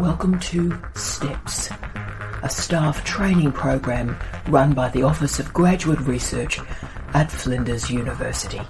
Welcome to STEPS, a staff training program run by the Office of Graduate Research at Flinders University.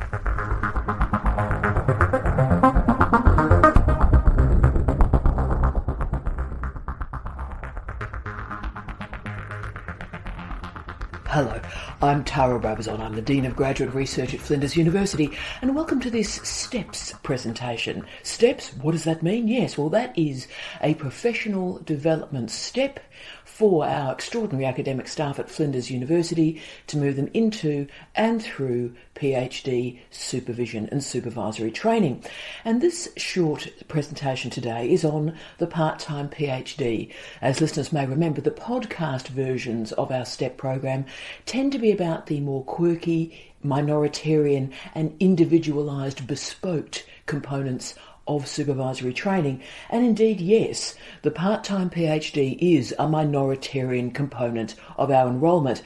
Hello, I'm Tara Brabazon. I'm the Dean of Graduate Research at Flinders University, and welcome to this STEPS presentation. STEPS, what does that mean? Yes, well, that is a professional development step for our extraordinary academic staff at Flinders University to move them into and through PhD supervision and supervisory training. And this short presentation today is on the part-time PhD. As listeners may remember, the podcast versions of our STEP program tend to be about the more quirky, minoritarian and individualised bespoke components of supervisory training. And indeed, yes, the part-time PhD is a minoritarian component of our enrolment,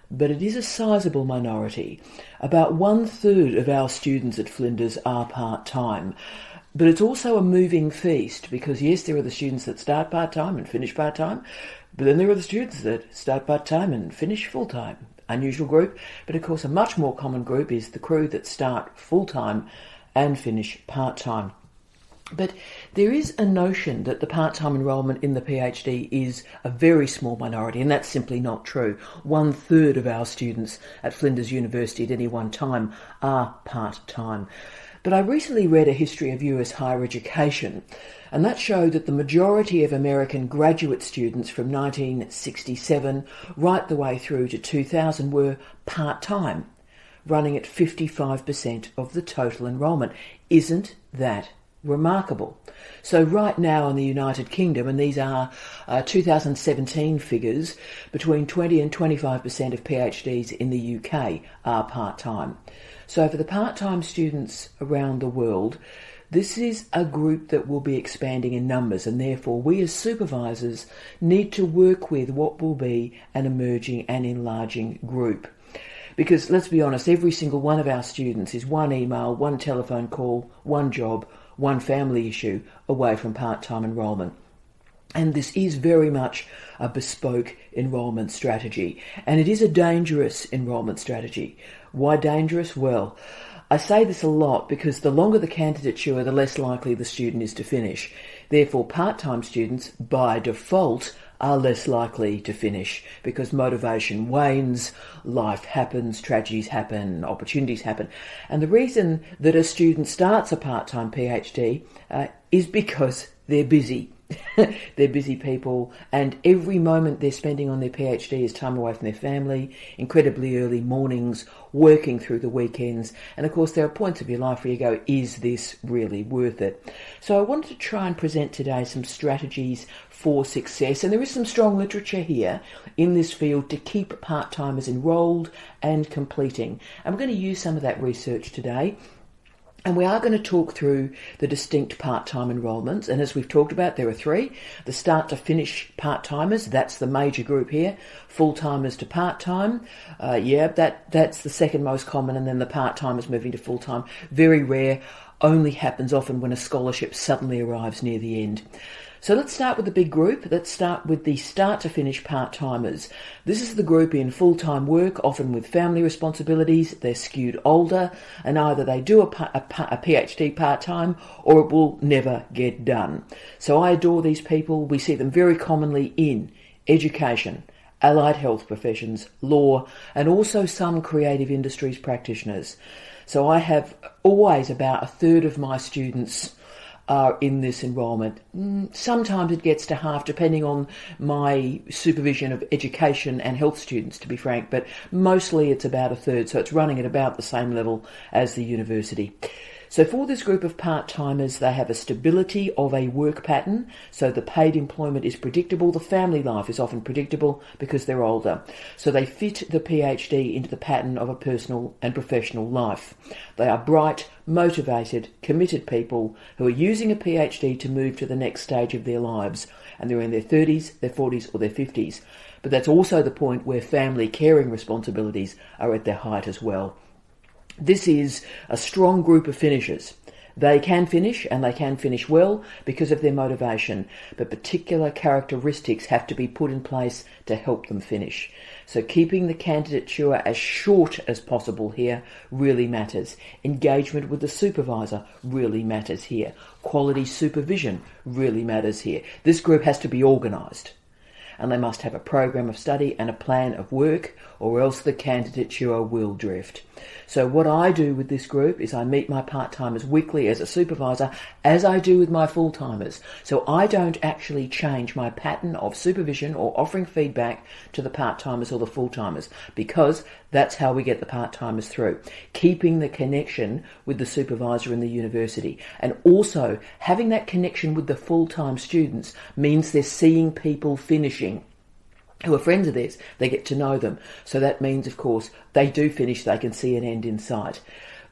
but it is a sizable minority. About 1/3 of our students at Flinders are part-time. But it's also a moving feast because, yes, there are the students that start part-time and finish part-time, but then there are the students that start part-time and finish full-time. Unusual group, but of course a much more common group is the crew that start full-time and finish part-time. But there is a notion that the part-time enrolment in the PhD is a very small minority, and that's simply not true. 1/3 of our students at Flinders University at any one time are part-time. But I recently read a history of US higher education, and that showed that the majority of American graduate students from 1967 right the way through to 2000 were part-time, running at 55% of the total enrolment. Isn't that remarkable? So right now in the United Kingdom, and these are 2017 figures, between 20 and 25% of PhDs in the UK are part-time. So for the part-time students around the world, this is a group that will be expanding in numbers, and therefore we as supervisors need to work with what will be an emerging and enlarging group. Because let's be honest, every single one of our students is one email, one telephone call, one job, one family issue away from part-time enrolment. And this is very much a bespoke enrolment strategy. And it is a dangerous enrolment strategy. Why dangerous? Well, I say this a lot because the longer the candidature, the less likely the student is to finish. Therefore, part-time students, by default, are less likely to finish because motivation wanes, life happens, tragedies happen, opportunities happen. And the reason that a student starts a part-time PhD is because they're busy. They're busy people, and every moment they're spending on their PhD is time away from their family, incredibly early mornings, working through the weekends, and of course there are points of your life where you go, is this really worth it? So I wanted to try and present today some strategies for success, and there is some strong literature here in this field to keep part-timers enrolled and completing. And we're going to use some of that research today. And we are going to talk through the distinct part-time enrolments. And as we've talked about, there are three. The start to finish part-timers, that's the major group here. Full-timers to part-time, that's the second most common. And then the part-timers moving to full-time, very rare, only happens often when a scholarship suddenly arrives near the end. So let's start with the big group. Let's start with the start to finish part-timers. This is the group in full-time work, often with family responsibilities. They're skewed older, and either they do a PhD part-time or it will never get done. So I adore these people. We see them very commonly in education, allied health professions, law, and also some creative industries practitioners. So I have always about 1/3 of my students are in this enrolment. Sometimes it gets to half, depending on my supervision of education and health students, to be frank, but mostly it's about 1/3, so it's running at about the same level as the university. So for this group of part-timers, they have a stability of a work pattern, so the paid employment is predictable. The family life is often predictable because they're older. So they fit the PhD into the pattern of a personal and professional life. They are bright, motivated, committed people who are using a PhD to move to the next stage of their lives, and they're in their 30s, their 40s or their 50s. But that's also the point where family caring responsibilities are at their height as well. This is a strong group of finishers. They can finish, and they can finish well because of their motivation, but particular characteristics have to be put in place to help them finish. So keeping the candidature as short as possible here really matters. Engagement with the supervisor really matters here. Quality supervision really matters here. This group has to be organised, and they must have a program of study and a plan of work, or else the candidature will drift. So what I do with this group is I meet my part-timers weekly as a supervisor, as I do with my full-timers. So I don't actually change my pattern of supervision or offering feedback to the part-timers or the full-timers, because that's how we get the part-timers through. Keeping the connection with the supervisor in the university, and also having that connection with the full-time students means they're seeing people finishing who are friends of theirs. They get to know them. So that means, of course, they do finish, they can see an end in sight.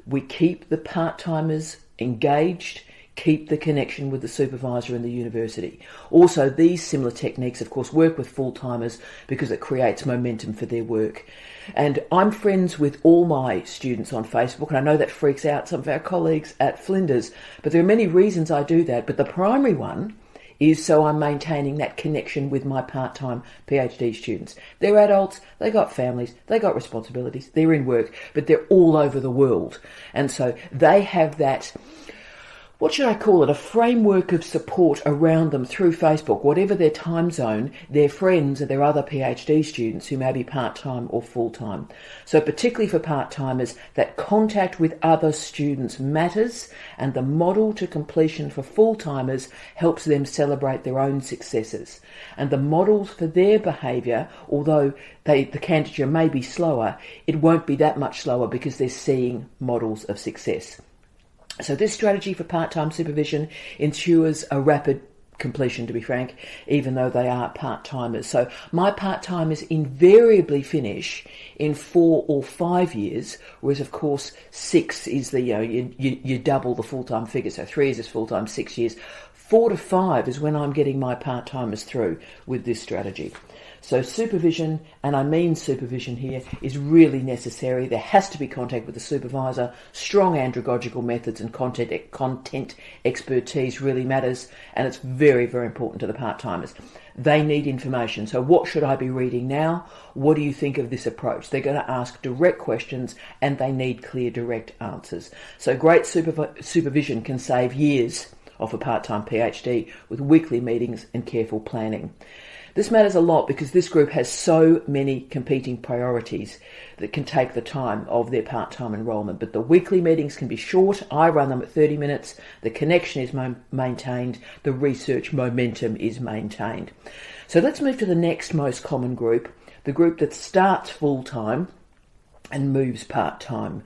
We keep the part-timers engaged, keep the connection with the supervisor in the university. Also, these similar techniques, of course, work with full-timers because it creates momentum for their work. And I'm friends with all my students on Facebook, and I know that freaks out some of our colleagues at Flinders, but there are many reasons I do that. But the primary one is so I'm maintaining that connection with my part-time PhD students. They're adults, they got families, they got responsibilities, they're in work, but they're all over the world. And so they have that, what should I call it, a framework of support around them through Facebook. Whatever their time zone, their friends are their other PhD students who may be part-time or full-time. So particularly for part-timers, that contact with other students matters, and the model to completion for full-timers helps them celebrate their own successes. And the models for their behaviour, although the candidature may be slower, it won't be that much slower because they're seeing models of success. So this strategy for part-time supervision ensures a rapid completion, to be frank, even though they are part-timers. So my part-timers invariably finish in 4 or 5 years, whereas of course 6 is the, you double the full-time figure. So 3 years is full-time, 6 years. 4 to 5 is when I'm getting my part-timers through with this strategy. So supervision, and I mean supervision here, is really necessary. There has to be contact with the supervisor. Strong andragogical methods and content expertise really matters, and it's very, very important to the part-timers. They need information. So what should I be reading now? What do you think of this approach? They're going to ask direct questions, and they need clear, direct answers. So great supervision can save years of a part-time PhD with weekly meetings and careful planning. This matters a lot because this group has so many competing priorities that can take the time of their part-time enrolment. But the weekly meetings can be short. I run them at 30 minutes. The connection is maintained. The research momentum is maintained. So let's move to the next most common group, the group that starts full-time and moves part-time.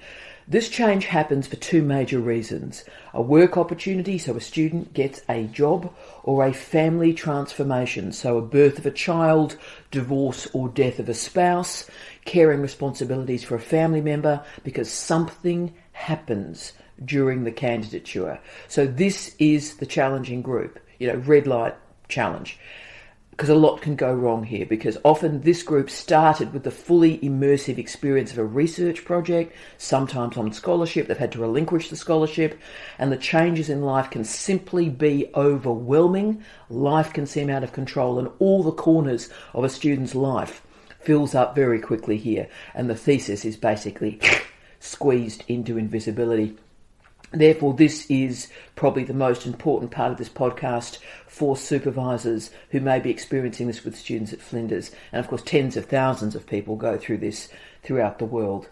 This change happens for 2 major reasons: a work opportunity, so a student gets a job, or a family transformation, so a birth of a child, divorce or death of a spouse, caring responsibilities for a family member, because something happens during the candidature. So this is the challenging group, red light challenge. Because a lot can go wrong here, because often this group started with the fully immersive experience of a research project, sometimes on scholarship. They've had to relinquish the scholarship, and the changes in life can simply be overwhelming. Life can seem out of control, and all the corners of a student's life fills up very quickly here, and the thesis is basically squeezed into invisibility. Therefore, this is probably the most important part of this podcast for supervisors who may be experiencing this with students at Flinders. And of course, tens of thousands of people go through this throughout the world.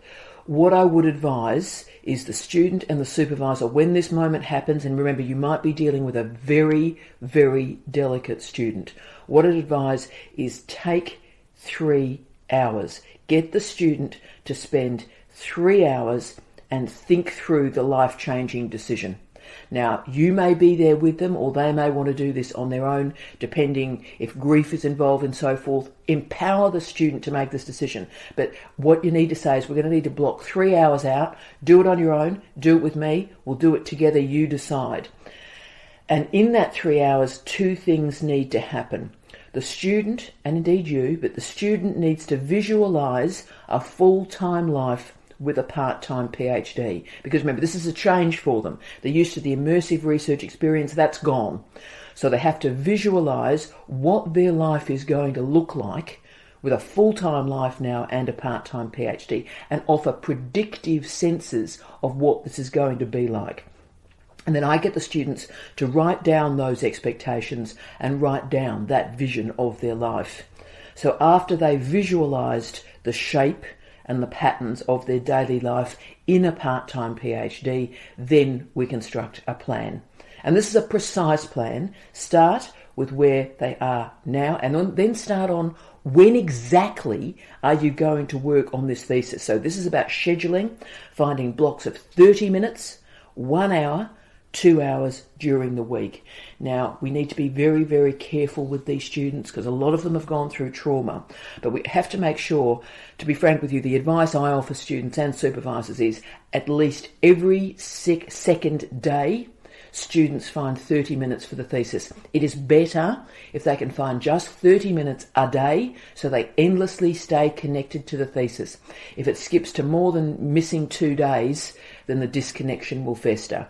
What I would advise is the student and the supervisor, when this moment happens, and remember, you might be dealing with a very, very delicate student. What I'd advise is take 3 hours. Get the student to spend 3 hours and think through the life-changing decision. Now, you may be there with them, or they may want to do this on their own, depending if grief is involved and so forth. Empower the student to make this decision. But what you need to say is, we're going to need to block 3 hours out. Do it on your own. Do it with me. We'll do it together. You decide. And in that 3 hours, 2 things need to happen. The student, and indeed you, but the student needs to visualise a full-time life with a part-time PhD. Because remember, this is a change for them. They're used to the immersive research experience, that's gone. So they have to visualise what their life is going to look like with a full-time life now and a part-time PhD, and offer predictive senses of what this is going to be like. And then I get the students to write down those expectations and write down that vision of their life. So after they've visualised the shape and the patterns of their daily life in a part-time PhD, then we construct a plan. And this is a precise plan. Start with where they are now, and then start on when exactly are you going to work on this thesis. So this is about scheduling, finding blocks of 30 minutes, 1 hour, 2 hours during the week. Now, we need to be very, very careful with these students because a lot of them have gone through trauma. But we have to make sure, to be frank with you, the advice I offer students and supervisors is at least every second day, students find 30 minutes for the thesis. It is better if they can find just 30 minutes a day so they endlessly stay connected to the thesis. If it skips to more than missing 2 days, then the disconnection will fester.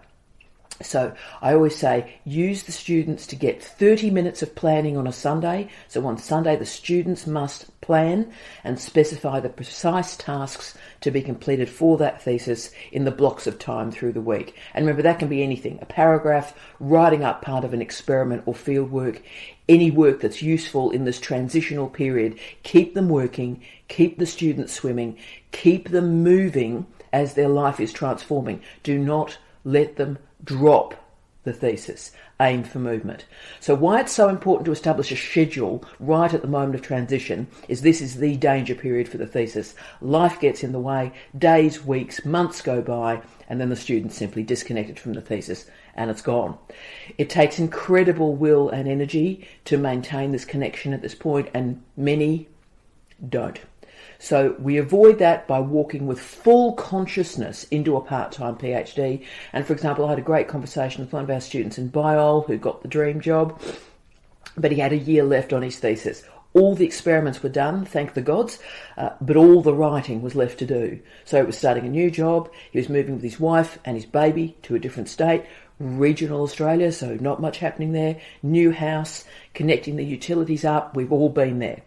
So I always say, use the students to get 30 minutes of planning on a Sunday. So on Sunday, the students must plan and specify the precise tasks to be completed for that thesis in the blocks of time through the week. And remember, that can be anything, a paragraph, writing up part of an experiment or field work, any work that's useful in this transitional period. Keep them working, keep the students swimming, keep them moving as their life is transforming. Do not let them drop the thesis. Aim for movement. So why it's so important to establish a schedule right at the moment of transition is this is the danger period for the thesis. Life gets in the way, days, weeks, months go by, and then the student's simply disconnected from the thesis and it's gone. It takes incredible will and energy to maintain this connection at this point, and many don't. So we avoid that by walking with full consciousness into a part-time PhD. And for example, I had a great conversation with one of our students in Biol who got the dream job, but he had a year left on his thesis. All the experiments were done, thank the gods, but all the writing was left to do. So it was starting a new job. He was moving with his wife and his baby to a different state, regional Australia, so not much happening there. New house, connecting the utilities up. We've all been there.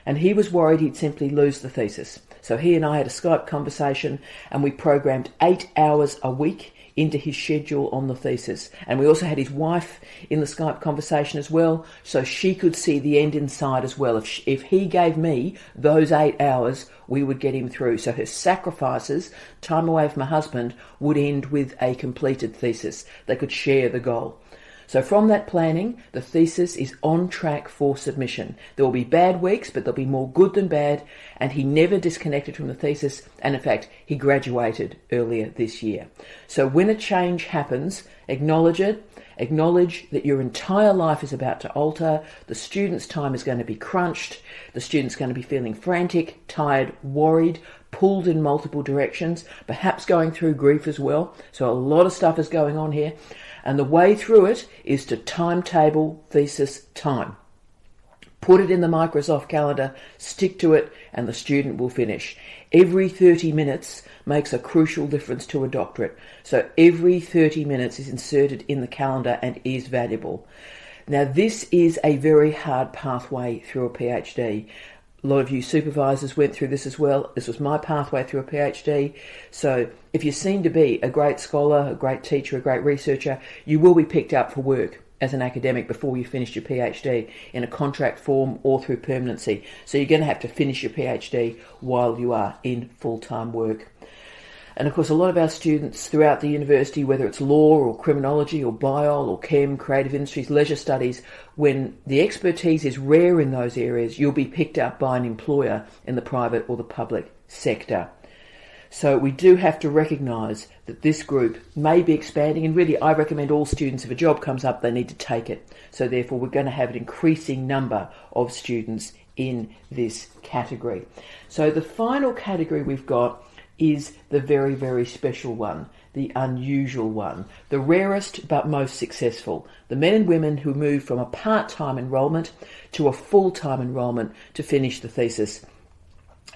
And he was worried he'd simply lose the thesis. So he and I had a Skype conversation and we programmed 8 hours a week into his schedule on the thesis. And we also had his wife in the Skype conversation as well, so she could see the end in sight as well. If he gave me those 8 hours, we would get him through. So her sacrifices, time away from her husband, would end with a completed thesis. They could share the goal. So from that planning, the thesis is on track for submission. There will be bad weeks, but there'll be more good than bad, and he never disconnected from the thesis, and in fact, he graduated earlier this year. So when a change happens, acknowledge it, acknowledge that your entire life is about to alter, the student's time is going to be crunched, the student's going to be feeling frantic, tired, worried, pulled in multiple directions, perhaps going through grief as well. So a lot of stuff is going on here. And the way through it is to timetable thesis time. Put it in the Microsoft calendar, stick to it, and the student will finish. Every 30 minutes makes a crucial difference to a doctorate. So every 30 minutes is inserted in the calendar and is valuable. Now, this is a very hard pathway through a PhD. A lot of you supervisors went through this as well. This was my pathway through a PhD. So if you seem to be a great scholar, a great teacher, a great researcher, you will be picked up for work as an academic before you finish your PhD in a contract form or through permanency. So you're going to have to finish your PhD while you are in full-time work. And of course, a lot of our students throughout the university, whether it's law or criminology or bio or chem, creative industries, leisure studies, when the expertise is rare in those areas, you'll be picked up by an employer in the private or the public sector. So we do have to recognise that this group may be expanding, and really I recommend all students, if a job comes up, they need to take it. So therefore we're going to have an increasing number of students in this category. So the final category we've got is the very, very special one, the unusual one, the rarest but most successful, the men and women who move from a part-time enrolment to a full-time enrolment to finish the thesis.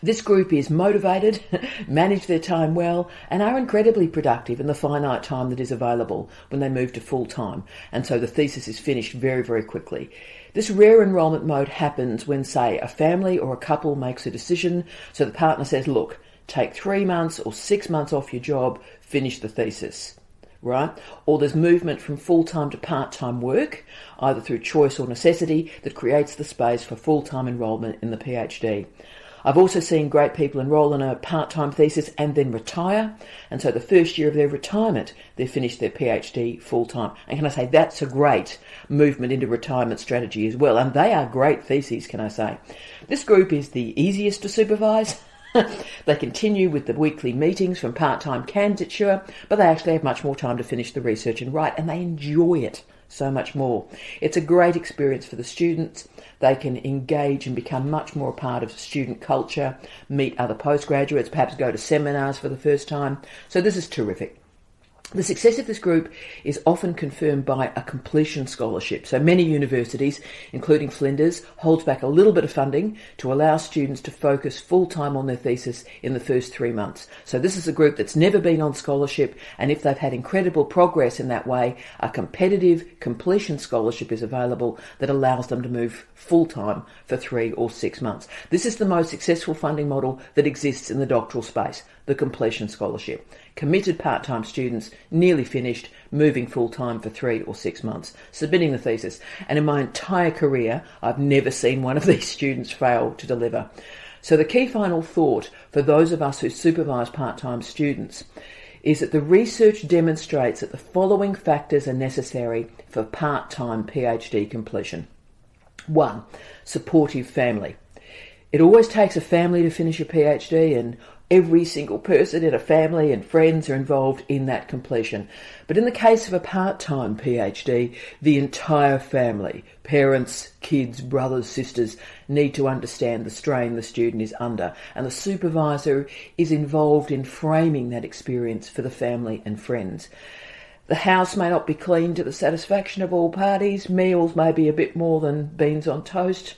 This group is motivated, manage their time well, and are incredibly productive in the finite time that is available when they move to full-time, and so the thesis is finished very, very quickly. This rare enrolment mode happens when, say, a family or a couple makes a decision, so the partner says, look, take 3 months or 6 months off your job, finish the thesis. Right? Or there's movement from full-time to part-time work, either through choice or necessity, that creates the space for full-time enrolment in the PhD. I've also seen great people enrol in a part-time thesis and then retire, and so the first year of their retirement, they've finished their PhD full-time. And can I say, that's a great movement into retirement strategy as well, and they are great theses, can I say. This group is the easiest to supervise. They continue with the weekly meetings from part-time candidature, but they actually have much more time to finish the research and write, and they enjoy it so much more. It's a great experience for the students. They can engage and become much more a part of student culture, meet other postgraduates, perhaps go to seminars for the first time. So this is terrific. The success of this group is often confirmed by a completion scholarship. So many universities, including Flinders, holds back a little bit of funding to allow students to focus full-time on their thesis in the first 3 months. So this is a group that's never been on scholarship, and if they've had incredible progress in that way, a competitive completion scholarship is available that allows them to move full-time for 3 or 6 months. This is the most successful funding model that exists in the doctoral space, the completion scholarship. Committed part-time students, nearly finished, moving full-time for 3 or 6 months, submitting the thesis. And in my entire career, I've never seen one of these students fail to deliver. So the key final thought for those of us who supervise part-time students is that the research demonstrates that the following factors are necessary for part-time PhD completion. 1, supportive family. It always takes a family to finish a PhD, and every single person in a family and friends are involved in that completion. But in the case of a part-time PhD, the entire family, parents, kids, brothers, sisters, need to understand the strain the student is under, and the supervisor is involved in framing that experience for the family and friends. The house may not be clean to the satisfaction of all parties. Meals may be a bit more than beans on toast.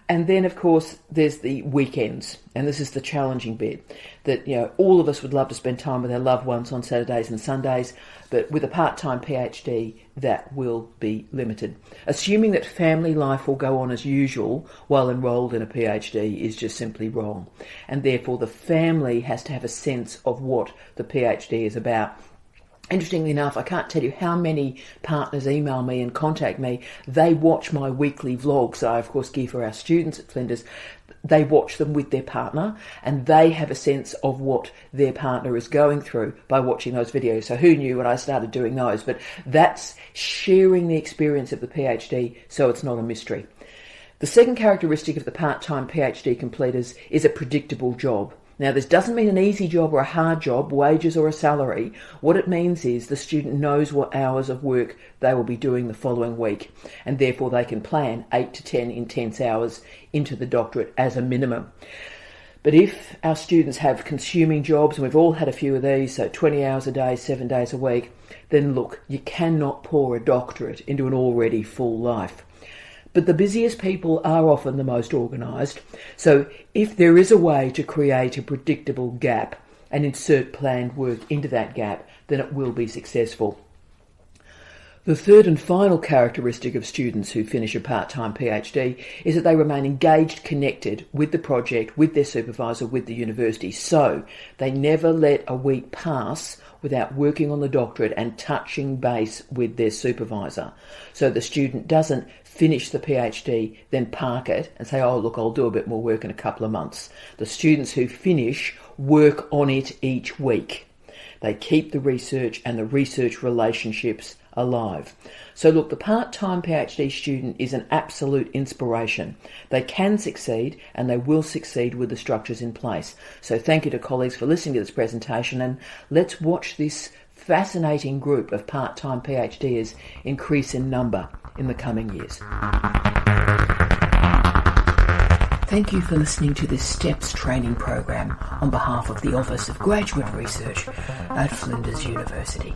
And then, of course, there's the weekends. And this is the challenging bit. That, all of us would love to spend time with our loved ones on Saturdays and Sundays. But with a part-time PhD, that will be limited. Assuming that family life will go on as usual while enrolled in a PhD is just simply wrong. And therefore, the family has to have a sense of what the PhD is about. Interestingly enough, I can't tell you how many partners email me and contact me. They watch my weekly vlogs I, of course, give for our students at Flinders. They watch them with their partner, and they have a sense of what their partner is going through by watching those videos. So who knew when I started doing those? But that's sharing the experience of the PhD, so it's not a mystery. The second characteristic of the part-time PhD completers is a predictable job. Now, this doesn't mean an easy job or a hard job, wages or a salary. What it means is the student knows what hours of work they will be doing the following week, and therefore they can plan 8 to 10 intense hours into the doctorate as a minimum. But if our students have consuming jobs, and we've all had a few of these, so 20 hours a day, 7 days a week, then look, you cannot pour a doctorate into an already full life. But the busiest people are often the most organised. So if there is a way to create a predictable gap and insert planned work into that gap, then it will be successful. The third and final characteristic of students who finish a part-time PhD is that they remain engaged, connected with the project, with their supervisor, with the university. So they never let a week pass without working on the doctorate and touching base with their supervisor. So the student doesn't finish the PhD, then park it and say, oh, look, I'll do a bit more work in a couple of months. The students who finish work on it each week. They keep the research and the research relationships alive. So look, the part-time PhD student is an absolute inspiration. They can succeed, and they will succeed with the structures in place. So thank you to colleagues for listening to this presentation, and let's watch this fascinating group of part-time PhDs increase in number in the coming years. Thank you for listening to this STEPS training program on behalf of the Office of Graduate Research at Flinders University.